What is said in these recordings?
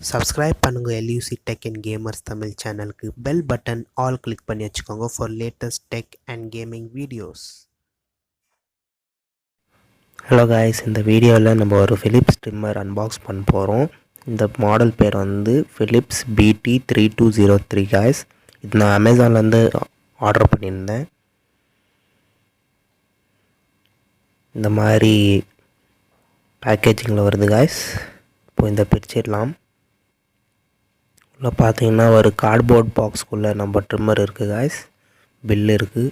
Subscribe பண்ணுங்க LUC Tech and Gamers Tamil சேனலுக்கு bell button all click பண்ணி வச்சுக்கோங்க for latest tech and gaming videos. Hello guys, இந்த வீடியோவில் நம்ம ஒரு Phillips Trimmer அன்பாக்ஸ் பண்ண போகிறோம். இந்த மாடல் பேர் வந்து Phillips BT-3203 காய்ஸ். இது நான் அமேசான்லேருந்து ஆர்டர் பண்ணியிருந்தேன். இந்த மாதிரி பேக்கேஜிங்கில் வருது காய்ஸ். இப்போது இந்த பிரிச்சிடலாம். உள்ள பார்த்தீங்கன்னா ஒரு கார்ட்போர்ட் பாக்ஸ்க்குள்ளே நம்ம ட்ரிம்மர் இருக்குது காய்ஸ். பில்லு இருக்குது,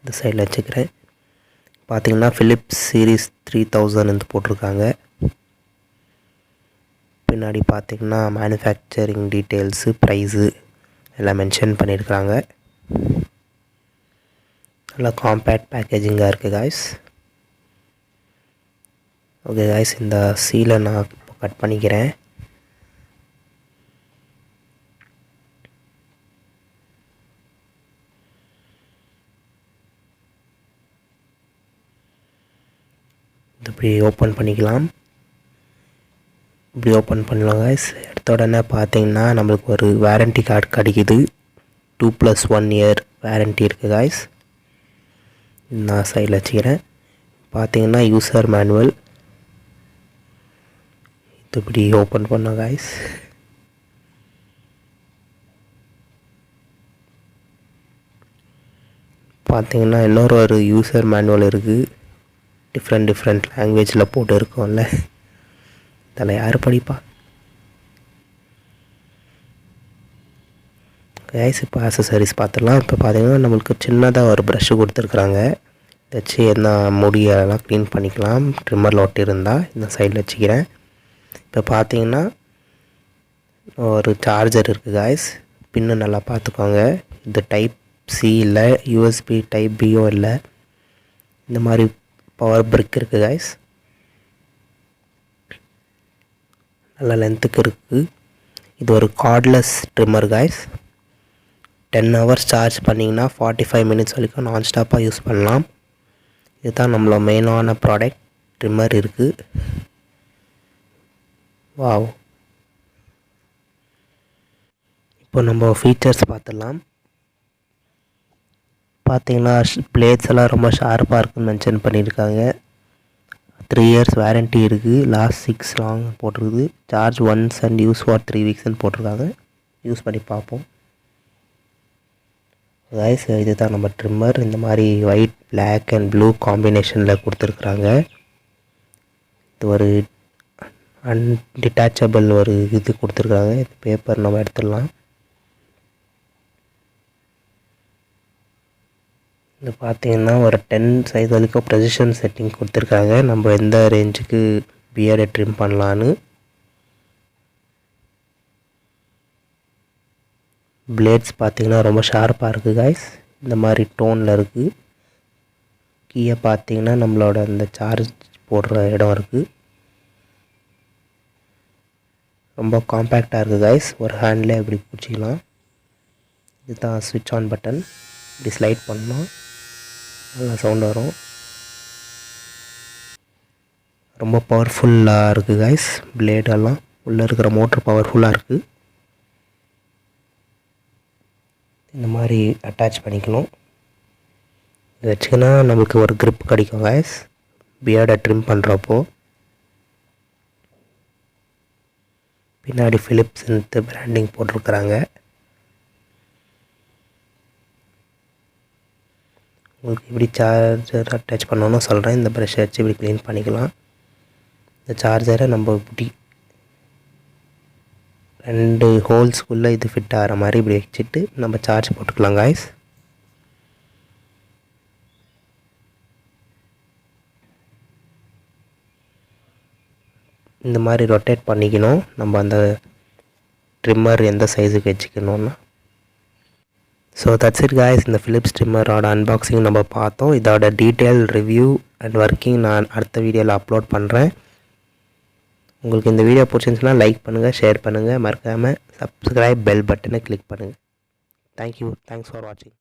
இந்த சைடில் வச்சுக்கிறேன். பார்த்தீங்கன்னா Philips சீரீஸ் 3000 போட்டிருக்காங்க. பின்னாடி பார்த்தீங்கன்னா மேனுஃபேக்சரிங் டீட்டெயில்ஸு, ப்ரைஸு எல்லாம் மென்ஷன் பண்ணியிருக்கிறாங்க. நல்லா காம்பேக்ட் பேக்கேஜிங்காக இருக்குது காய்ஸ். ஓகே காய்ஸ், இந்த சீலை நான் இப்போ கட் பண்ணிக்கிறேன். இப்படி ஓப்பன் பண்ணிக்கலாம். இப்படி ஓப்பன் பண்ணலாம் காய்ஸ். எடுத்த உடனே பார்த்தீங்கன்னா நம்மளுக்கு ஒரு வாரண்ட்டி கார்டு கிடைக்குது. 2+1 இயர் வாரண்ட்டி இருக்குது காய்ஸ். நான் சைடில் வச்சுக்கிறேன். பார்த்தீங்கன்னா யூசர் மேனுவல். இது இப்படி ஓப்பன் பண்ணோம் காய்ஸ். பார்த்தீங்கன்னா இன்னொரு யூசர் மேனுவல் இருக்குது. டிஃப்ரெண்ட் லாங்குவேஜில் போட்டு இருக்கோம்ல, இதில் யார் படிப்பா? கைஸ், இப்போ ஆக்சசரிஸ் பார்த்துடலாம். இப்போ பார்த்தீங்கன்னா நம்மளுக்கு சின்னதாக ஒரு ப்ரஷ்ஷு கொடுத்துருக்குறாங்க. வச்சு என்ன முடியெல்லாம் க்ளீன் பண்ணிக்கலாம். ட்ரிம்மரில் ஒட்டி இருந்தால் இந்த சைடில் வச்சுக்கிறேன். இப்போ பார்த்தீங்கன்னா ஒரு சார்ஜர் இருக்குது காய்ஸ். பின்னு நல்லா பார்த்துக்கோங்க. இது டைப் சி இல்லை, யூஎஸ்பி டைப் பியும் இல்லை. இந்த மாதிரி பவர் பிரிக் இருக்குது காய்ஸ். நல்ல லென்த்துக்கு இருக்குது. இது ஒரு cordless trimmer guys. 10 hours charge பண்ணிங்கன்னா 45 minutes வரைக்கும் நான்ஸ்டாப்பாக யூஸ் பண்ணலாம். இதுதான் நம்மளோட மெயினான ப்ராடக்ட். ட்ரிம்மர் இருக்குது. வாவ். இப்போ நம்ம ஃபீச்சர்ஸ் பார்த்துடலாம். பார்த்தீங்கன்னா பிளேட்ஸ் எல்லாம் ரொம்ப ஷார்ப்பாக இருக்குன்னு மென்ஷன் பண்ணியிருக்காங்க. 3 years வாரண்ட்டி இருக்குது. லாஸ்ட் 6 லாங் போட்டிருக்குது. Charge once and use for 3 weeksன்னு போட்டிருக்காங்க. யூஸ் பண்ணி பார்ப்போம் கைஸ். இது தான் நம்ம ட்ரிம்மர். இந்த மாதிரி ஒயிட், பிளாக் அண்ட் ப்ளூ காம்பினேஷனில் கொடுத்துருக்குறாங்க. இது ஒரு அன்டிட்டாச்சபிள் ஒரு இது கொடுத்துருக்காங்க. இது பேப்பர் நம்ம எடுத்துடலாம். இது பார்த்தீங்கன்னா ஒரு 10 size வரைக்கும் ப்ரெசிஷன் செட்டிங் கொடுத்துருக்காங்க. நம்ம எந்த ரேஞ்சுக்கு பியர்டை ட்ரிம் பண்ணலான்னு. பிளேட்ஸ் பார்த்தீங்கன்னா ரொம்ப ஷார்ப்பாக இருக்குது காய்ஸ். இந்த மாதிரி டோனில் இருக்குது. கீழே பார்த்தீங்கன்னா நம்மளோட அந்த சார்ஜ் போடுற இடம் இருக்குது. ரொம்ப காம்பேக்டாக இருக்குது காய்ஸ். ஒரு ஹேண்ட்லேயே இப்படி பிடிச்சிக்கலாம். இதுதான் ஸ்விட்ச் ஆன் பட்டன். இப்படி ஸ்லைட் பண்ணோம், நல்லா சவுண்ட் வரும். ரொம்ப பவர்ஃபுல்லாக இருக்குது காய்ஸ். பிளேடெல்லாம் உள்ளே இருக்கிற மோட்ரு பவர்ஃபுல்லாக இருக்குது. இந்த மாதிரி அட்டாச் பண்ணிக்கணும். இது வச்சுக்கினா நமக்கு ஒரு grip கிடைக்கும் காய்ஸ் பியர்டை ட்ரிம் பண்ணுறப்போ. பின்னாடி Philipsன்ட்டு பிராண்டிங் போட்டிருக்கிறாங்க. உங்களுக்கு இப்படி சார்ஜர் அட்டாச் பண்ணணும்னு சொல்கிறேன். இந்த ப்ரஷ்ஷை வச்சு இப்படி க்ளீன் பண்ணிக்கலாம். இந்த சார்ஜரை நம்ம இப்படி 2 ஹோல்ஸ்குள்ளே இது ஃபிட் ஆகிற மாதிரி இப்படி வச்சுட்டு நம்ம சார்ஜ் போட்டுக்கலாம் காய்ஸ். இந்த மாதிரி ரொட்டேட் பண்ணிக்கணும். நம்ம அந்த ட்ரிம்மர் எந்த சைஸுக்கு வச்சுக்கணுன்னா. So that's it guys. இந்த Philips ட்ரிம்மரோட அன்பாக்சிங் நம்ம பார்த்தோம். இதோட டீட்டெயில் ரிவ்யூ அண்ட் ஒர்க்கிங் நான் அடுத்த வீடியோவில் அப்லோட் பண்ணுறேன். உங்களுக்கு இந்த வீடியோ பிடிச்சிருந்துச்சுன்னா லைக் பண்ணுங்கள், ஷேர் பண்ணுங்கள், மறக்காமல் சப்ஸ்கிரைப் பெல் பட்டனை கிளிக் பண்ணுங்கள். தேங்க்யூ. தேங்க்ஸ் ஃபார் வாட்சிங்.